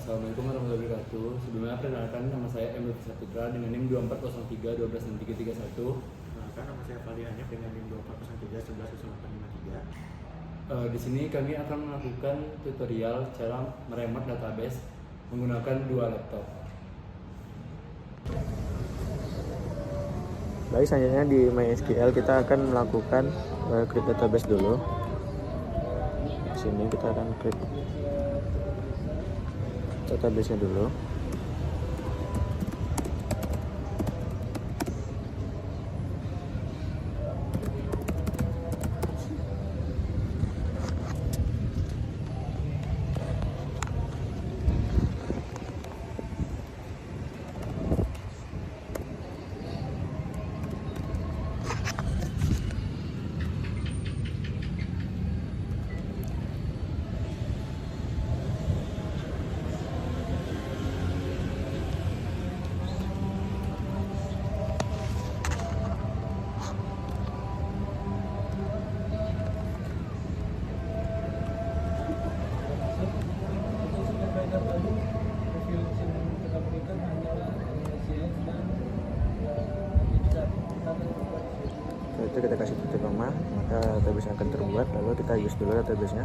Assalamualaikum warahmatullahi wabarakatuh. Sebelumnya perkenalkan, nama saya Emil Putra dengan NIM 2403 126331. Perkenalkan, nama saya Fadli Hanif dengan NIM 2403 110853. Di sini kami akan melakukan tutorial cara meremote database menggunakan dua laptop. Baik, selanjutnya di MySQL kita akan melakukan create database dulu. Di sini kita akan create database-nya dulu. Setelah itu kita kasih titik koma, maka database akan terbuat. Lalu kita use dulu database-nya.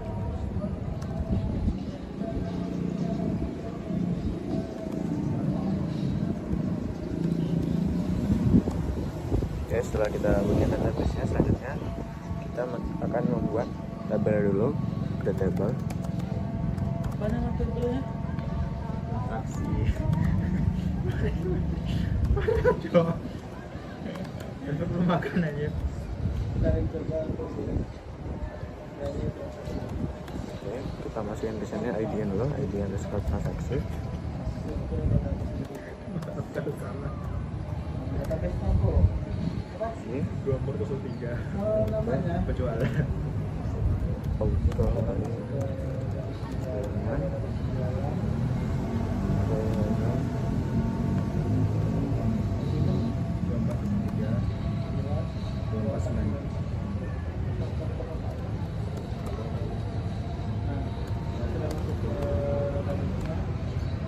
Oke, setelah kita bikin database-nya, selanjutnya kita akan membuat tabel dulu. Ada table. Apa nama tabelnya? Taksi. Coba. Untuk makan aja. Oke, kita masukin di sini ID dulu, ID underscore transaksi. Ini 2403. Penjualan. auto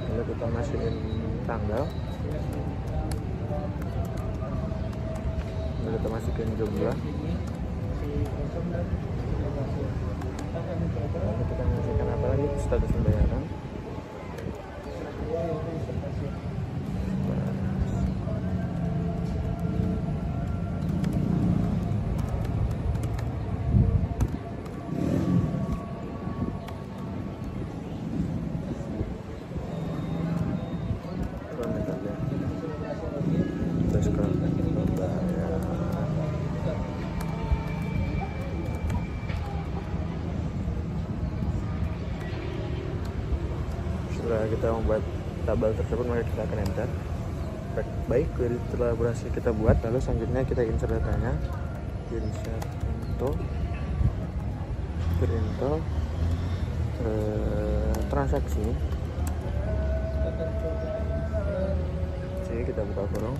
lalu kita masukin tanggal, lalu kita masukin jumlah, lalu kita masukkan apa lagi, status pembayaran, terus ke pembayaran. Setelah kita membuat tabel tersebut, maka kita akan enter. Baik, query telah berhasil kita buat. Lalu selanjutnya kita insert datanya, insert into transaksi. Jadi kita buka kurung,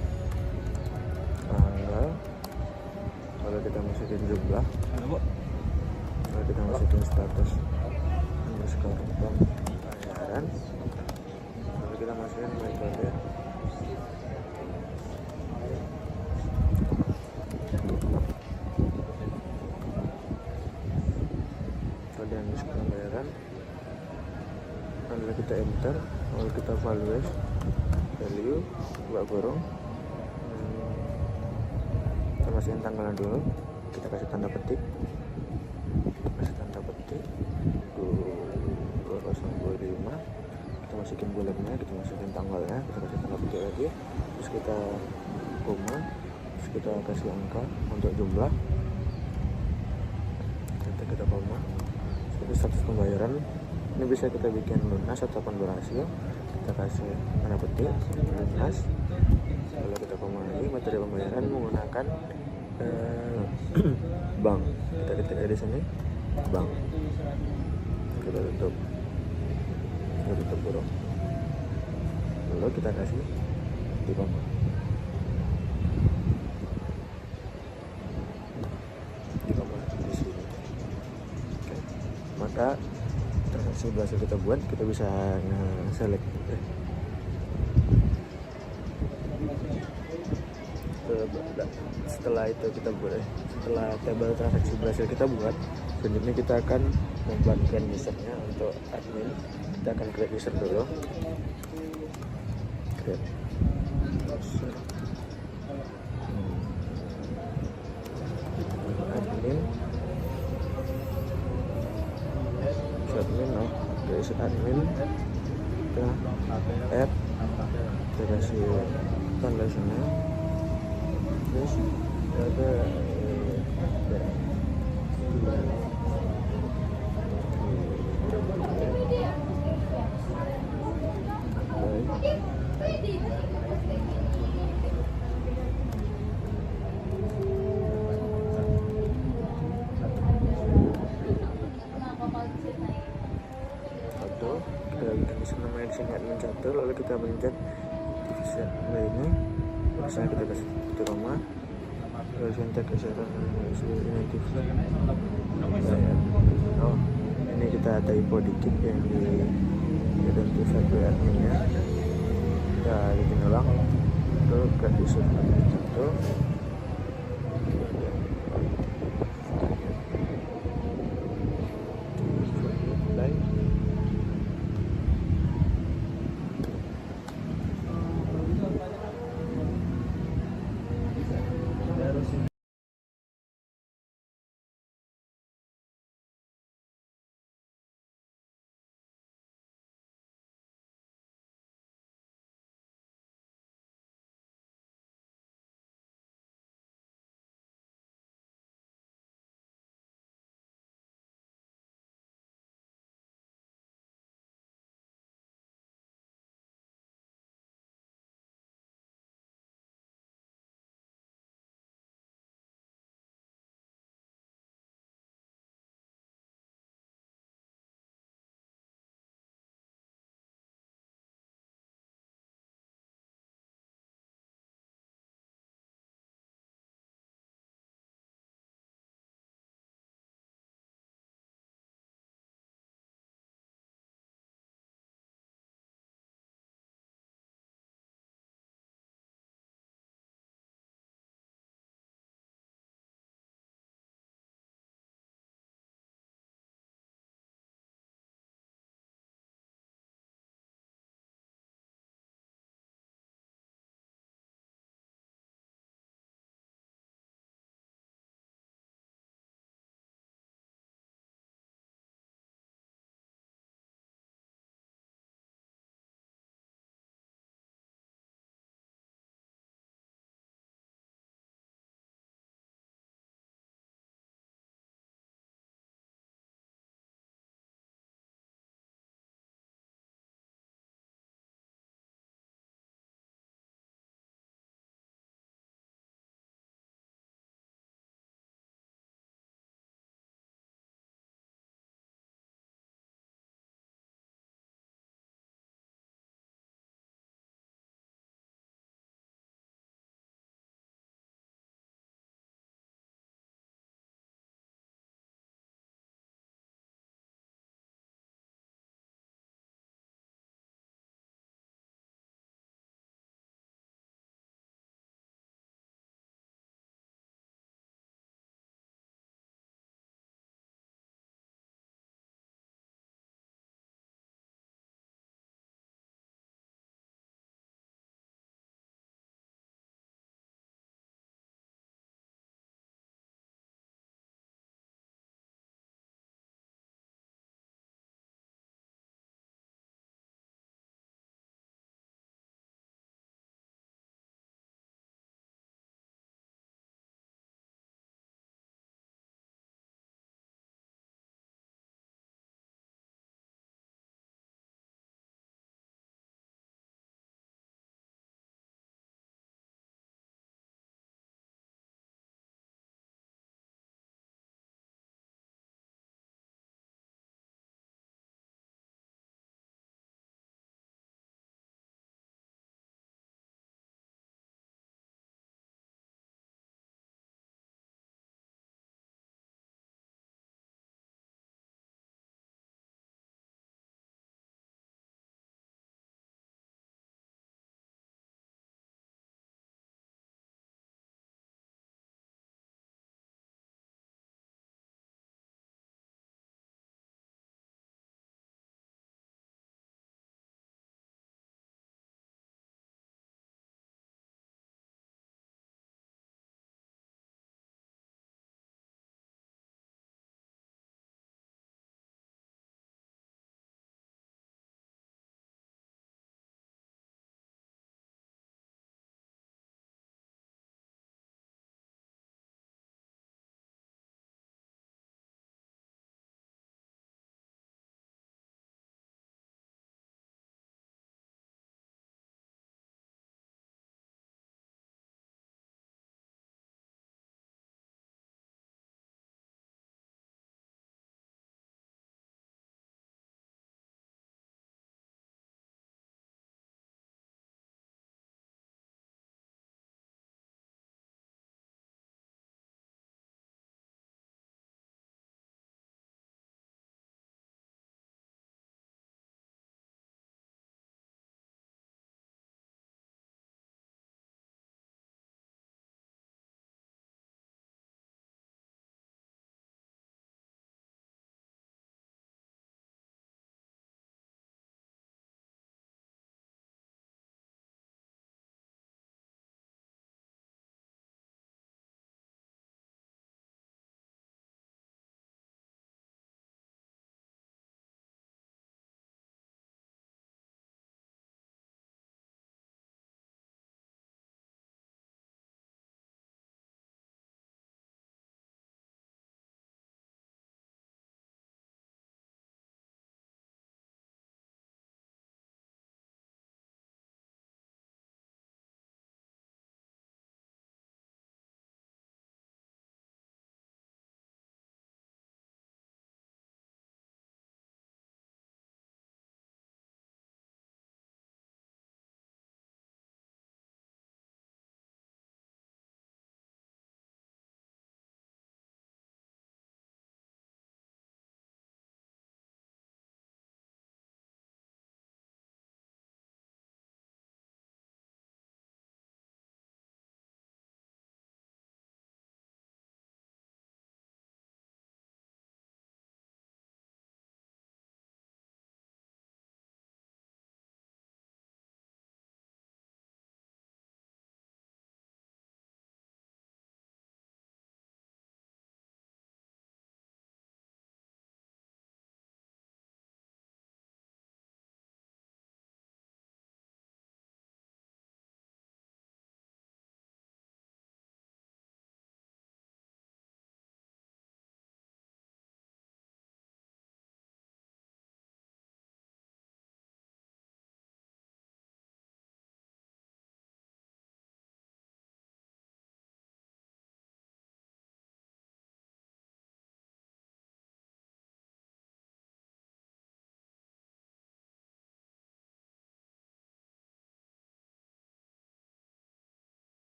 tanggal, lalu kita masukin jumlah, lalu kita masukin status underscore pembayaran, lalu kita masukin metode. Metode underscore pembayaran, lalu kita enter, lalu kita value buka kurung, kita masukin tanggalnya dulu, kita kasih tanda petik 2025, kita masukin bulannya, kita masukin tanggalnya, kita kasih tanda petik lagi, terus kita koma, terus kita kasih angka untuk jumlah, kita koma, terus status pembayaran. Ini bisa kita bikin lunas ataupun berhasil. Kita kasih tanda petik lunas, lalu kita koma lagi, metode pembayaran menggunakan bank. Kita ketik di sini bank, kita tutup kurung, lalu kita kasih di koma. Di sini. Oke. Maka transaksi berhasil kita buat, kita bisa select setelah itu kita buat setelah tabel transaksi berhasil kita buat, selanjutnya kita akan membuat create usernya. Untuk admin kita akan create user dulu, create user. Admin guys, admin kita add, kita kasih tanda sini, terus ada kita bikin namanya di sini admin 1, lalu kita pencet set ini, misalnya kita kasih di rumah, lalu kita kesehatan oh ini kita typo dikit yang di identify adminnya, kita bikin ulang, lalu ke user admin 1.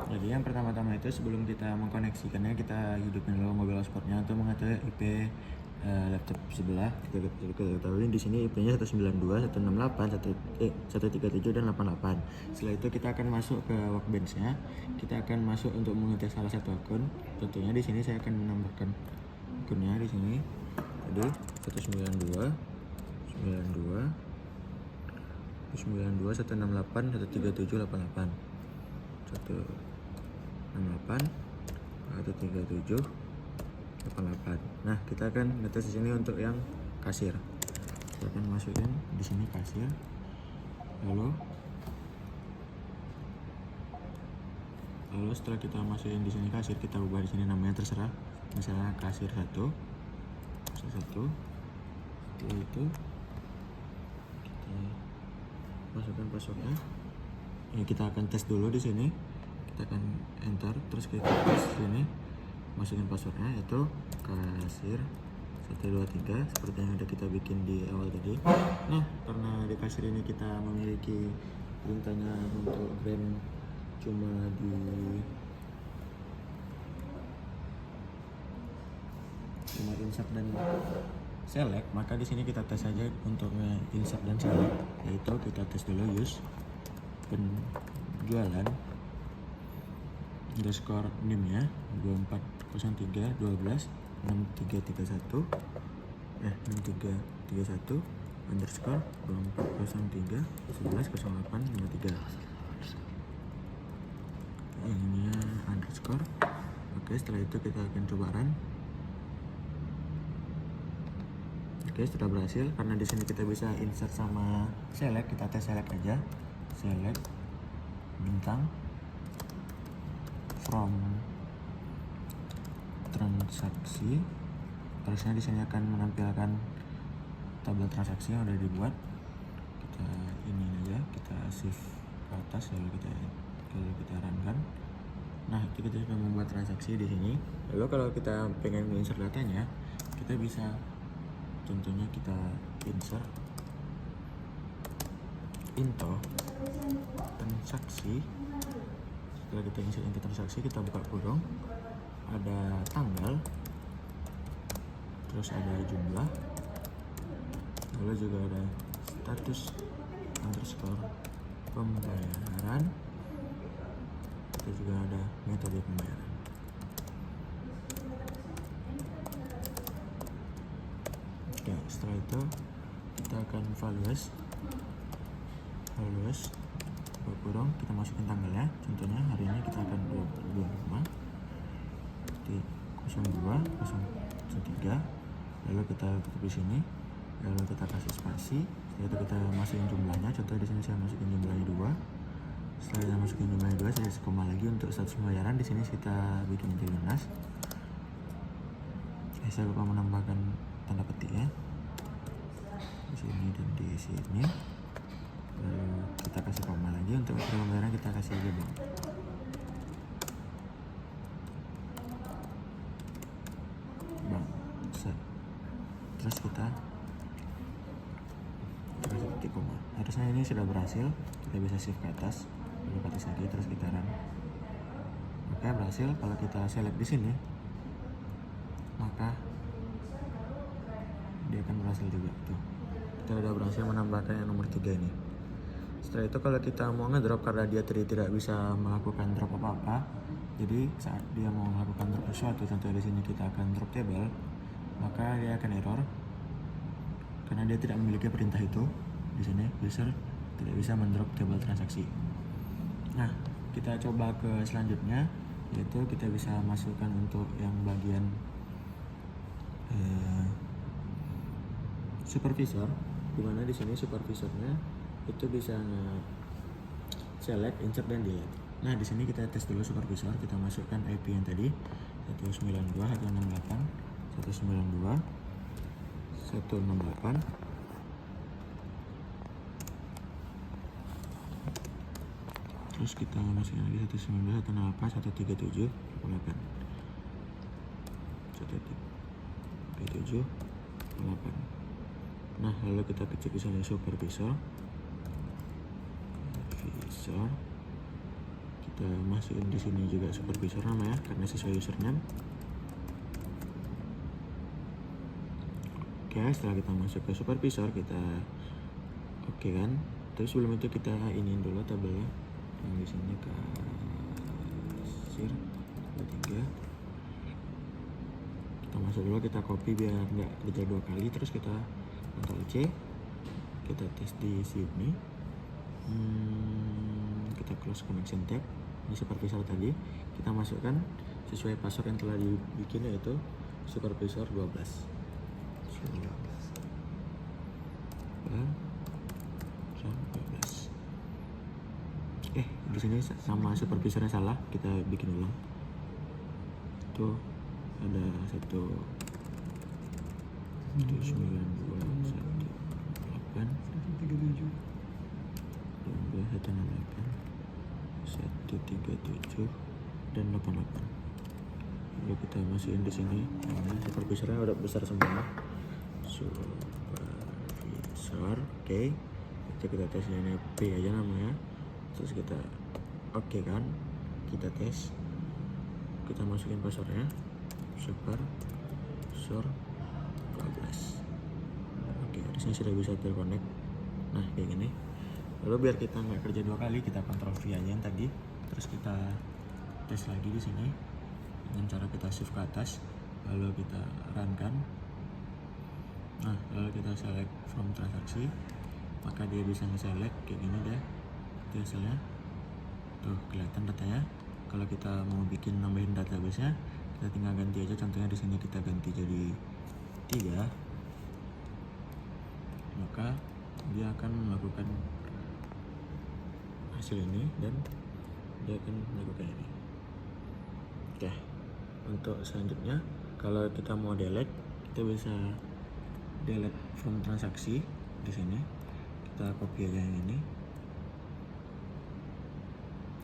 Jadi yang pertama-tama itu sebelum kita mengkoneksikannya, kita hidupin dulu mobile hotspotnya untuk mengetahui IP laptop sebelah. Kita ketahui di sini IP-nya 192, 168, 137 dan 88. Setelah itu kita akan masuk ke Workbench-nya. Kita akan masuk untuk mengetes salah satu akun. Tentunya di sini saya akan menambahkan akunnya di sini. Jadi 192 168 137 88 137 88. Nah, kita akan ngetes di sini untuk yang kasir. Kita akan masukin di sini kasir. Lalu setelah kita masukin di sini kasir, kita ubah di sini namanya terserah. Misalnya kasir 1. Setelah itu kita masukkan passwordnya. Ini kita akan tes dulu di sini. Kita akan enter, terus kita tes sini, masukin passwordnya yaitu kasir 123 seperti yang udah kita bikin di awal tadi. Nah, karena di kasir ini kita memiliki perintahnya untuk brand cuma insert dan select, maka di sini kita tes saja untuk insert dan select, yaitu kita tes dulu use penjualan underscore NIM-nya 2403 12 6331 6331 underscore 2403 11 08 53. Ini underscore. Oke, setelah itu kita akan coba run. Oke, sudah berhasil. Karena di sini kita bisa insert sama select, kita tes select aja. Select bintang from transaksi. Terusnya di sini akan menampilkan tabel transaksi yang sudah dibuat. Kita ini aja, kita save ke atas lalu kita runkan. Nah, itu kita sudah membuat transaksi di sini. Lalu kalau kita pengen insert datanya, kita bisa contohnya kita insert into transaksi. Setelah kita insert into transaksi, kita buka kurung, ada tanggal, terus ada jumlah, lalu juga ada status underscore pembayaran, itu juga ada metode pembayaran. Oke, setelah itu kita akan values kurung, kita masukin tanggalnya. Contohnya hari ini kita akan 25 di 02 03, lalu kita tutup di sini, lalu kita kasih spasi. Setelah itu kita masukin jumlahnya. Contoh di sini saya masukin jumlahnya 2. Setelah kita masukin jumlahnya 2, saya kasih koma lagi untuk status pembayaran. Di sini kita bikin menjadi lunas. Saya lupa menambahkan tanda petiknya di sini dan di sini. Lalu kita kasih koma lagi untuk metode pembayaran, kita kasih aja bang. Terus kita kasih titik koma. Harusnya ini sudah berhasil. Kita bisa save ke atas, lalu ke atas lagi, terus kita run. Oke, berhasil. Kalau kita select di sini, maka dia akan berhasil juga tuh. Kita sudah berhasil menambahkan yang nomor 3 ini. Setelah itu kalau kita mau ngedrop, karena dia tidak bisa melakukan drop apa-apa, jadi saat dia mau melakukan drop sesuatu, contoh di sini kita akan drop table, maka dia akan error karena dia tidak memiliki perintah itu. Di sini user tidak bisa mendrop table transaksi. Nah, kita coba ke selanjutnya, yaitu kita bisa masukkan untuk yang bagian supervisor, dimana di sini supervisornya itu bisa select, insert dan delete. Nah, di sini kita tes dulu supervisor. Kita masukkan IP yang tadi 192 168 192 168. Terus kita masukkan lagi 192 168 137 88 137 88. Nah, lalu kita kecek di sini supervisor. Kita kita masukin di sini juga supervisor namanya karena sesuai username. Oke, setelah kita masuk ke supervisor kita oke kan. Terus sebelum itu kita iniin dulu tabelnya yang di sini kasir 23. Kita masuk dulu, kita copy biar nggak kerja 2 kali. Terus kita Ctrl C, kita tes di sini. Kita close connection tab di supervisor tadi. Kita masukkan sesuai password yang telah dibikin, yaitu supervisor 12. Di sini sama supervisornya salah, kita bikin ulang. Tuh ada 19218 137 dan 88. Lalu kita masukin di sini. Nah, supervisornya udah besar semua. Supervisor, oke. Itu kita tes ini P aja namanya. Terus kita oke kan, kita tes, kita masukin passwordnya supervisor 12. Oke, di sini sudah bisa terconnect. Nah kayak gini. Lalu biar kita nggak kerja 2 kali, kita Ctrl V aja yang tadi. Terus kita tes lagi di sini dengan cara kita shift ke atas, lalu kita run kan. Nah lalu kita select from transaksi, maka dia bisa nge-select kayak gini deh. Itu hasilnya tuh, kelihatan datanya. Kalau kita mau bikin nambahin database nya, kita tinggal ganti aja. Contohnya di sini kita ganti jadi 3, maka dia akan melakukan hasil ini dan dia akan melakukan ini. Oke, untuk selanjutnya kalau kita mau delete, kita bisa delete from transaksi. Di sini kita copy aja yang ini.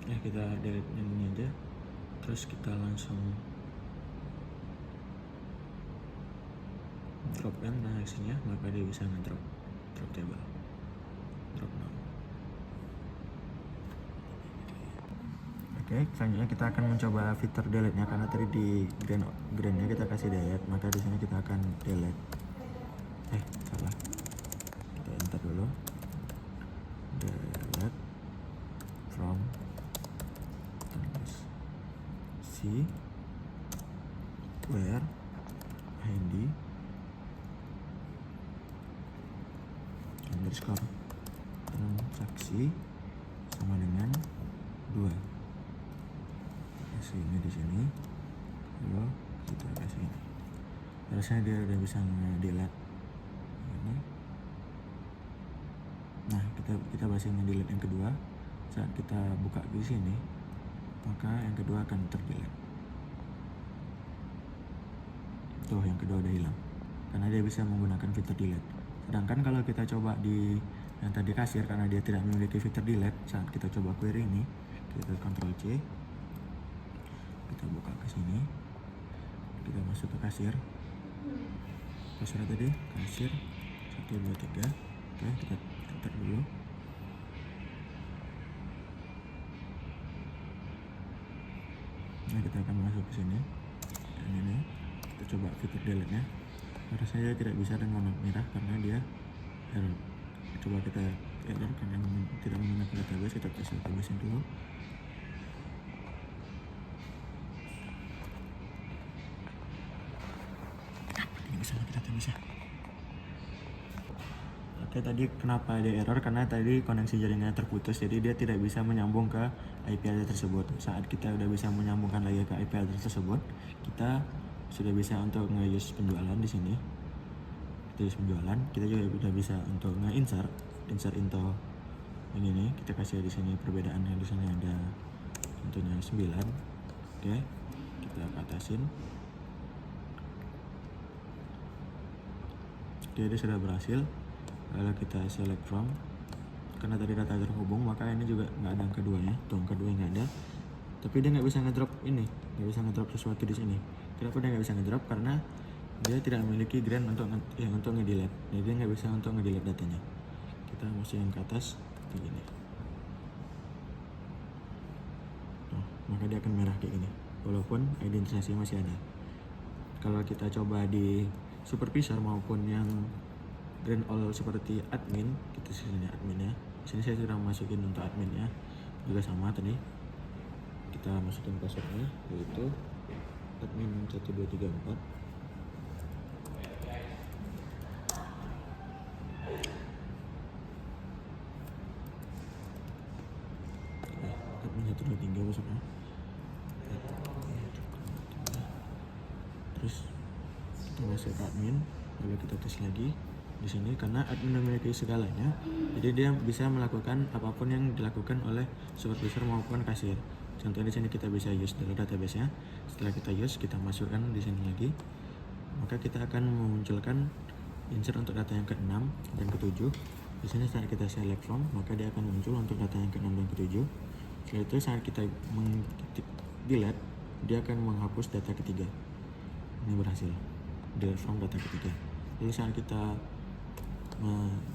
Ya kita delete yang ini aja, terus kita langsung drop kan transaksinya, maka dia bisa ngedrop table, drop now. Oke, selanjutnya kita akan mencoba fitur delete nya, karena tadi di grand nya kita kasih delete, maka di sini kita akan delete. Salah, kita enter dulu, delete from where id underscore transaksi sama dengan 2. Kasih ini di sini, lalu kita kasih ini. Harusnya dia udah bisa nge-delete ini. Nah kita masih nge-delete yang kedua. Saat kita buka di sini, maka yang kedua akan terdelete. Tuh, yang kedua udah hilang karena dia bisa menggunakan fitur delete. Sedangkan kalau kita coba di yang tadi kasir, karena dia tidak memiliki fitur delete, saat kita coba query ini, kita Ctrl C, kita buka ke sini, kita masuk ke kasir. Password tadi kasir 123. Oke, kita enter dulu. Nah, kita akan masuk ke sini. Dan ini kita coba fitur delete nya. Harusnya dia tidak bisa dan warna merah karena dia error. Coba kita error karena tidak menggunakan database. Kita tes database dulu. Ini bisa lagi database. Oke, tadi kenapa ada error? Karena tadi koneksi jaringannya terputus, jadi dia tidak bisa menyambung ke IP address tersebut. Saat kita udah bisa menyambungkan lagi ke IP address tersebut, kita sudah bisa untuk nge-use penjualan di sini. Kita use penjualan, kita juga udah bisa untuk nge-insert into yang ini. Kita kasih di sini perbedaannya, di sini ada contohnya 9. Oke, kita atasin. Oke, dia sudah berhasil. Lalu kita select from, karena tadi data terhubung, maka ini juga nggak ada yang keduanya. Tuh, yang kedua nggak ada, tapi dia nggak bisa ngedrop ini, nggak bisa ngedrop sesuatu di sini. Kenapa dia nggak bisa ngedrop? Karena dia tidak memiliki grand untuk ngedelete. Jadi dia nggak bisa untuk ngedelete datanya. Kita masukin ke atas kayak gini. maka dia akan merah kayak gini walaupun identifikasi masih ada. Kalau kita coba di supervisor maupun yang grand all seperti admin, kita sini admin ya. Sini saya sudah masukin untuk admin ya, juga sama tadi kita masukin passwordnya yaitu admin 1234. Admin 123 passwordnya. Terus kita masuk ke admin, lalu kita tes lagi di sini karena admin memiliki segalanya, jadi dia bisa melakukan apapun yang dilakukan oleh supervisor maupun kasir. Contohnya di sini kita bisa use dulu database-nya. Setelah kita use, kita masukkan di sini lagi, maka kita akan memunculkan insert untuk data yang ke-6 dan ke-7. Di sini saat kita select from, maka dia akan muncul untuk data yang ke-6 dan ke-7. Setelah itu saat kita mengetik delete, dia akan menghapus data ketiga. Ini berhasil delete from data ketiga. Lalu saat kita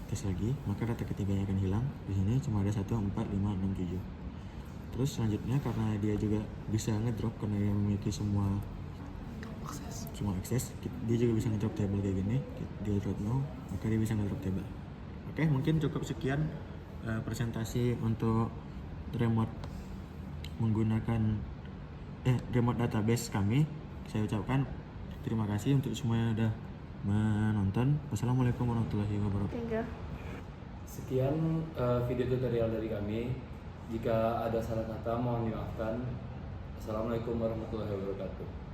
tes lagi, maka data ketiganya akan hilang. Di sini cuma ada 1, 4, 5, 6, 7. Terus selanjutnya karena dia juga bisa ngedrop karena dia memiliki semua akses, dia juga bisa ngedrop table kayak gini. Dia drop no, maka dia bisa ngedrop table. Oke, mungkin cukup sekian presentasi untuk remote menggunakan remote database kami. Saya ucapkan terima kasih untuk semua yang sudah menonton. Wassalamualaikum warahmatullahi wabarakatuh. Sekian video tutorial dari kami. Jika ada salah kata mohon dimaafkan. Assalamualaikum warahmatullahi wabarakatuh.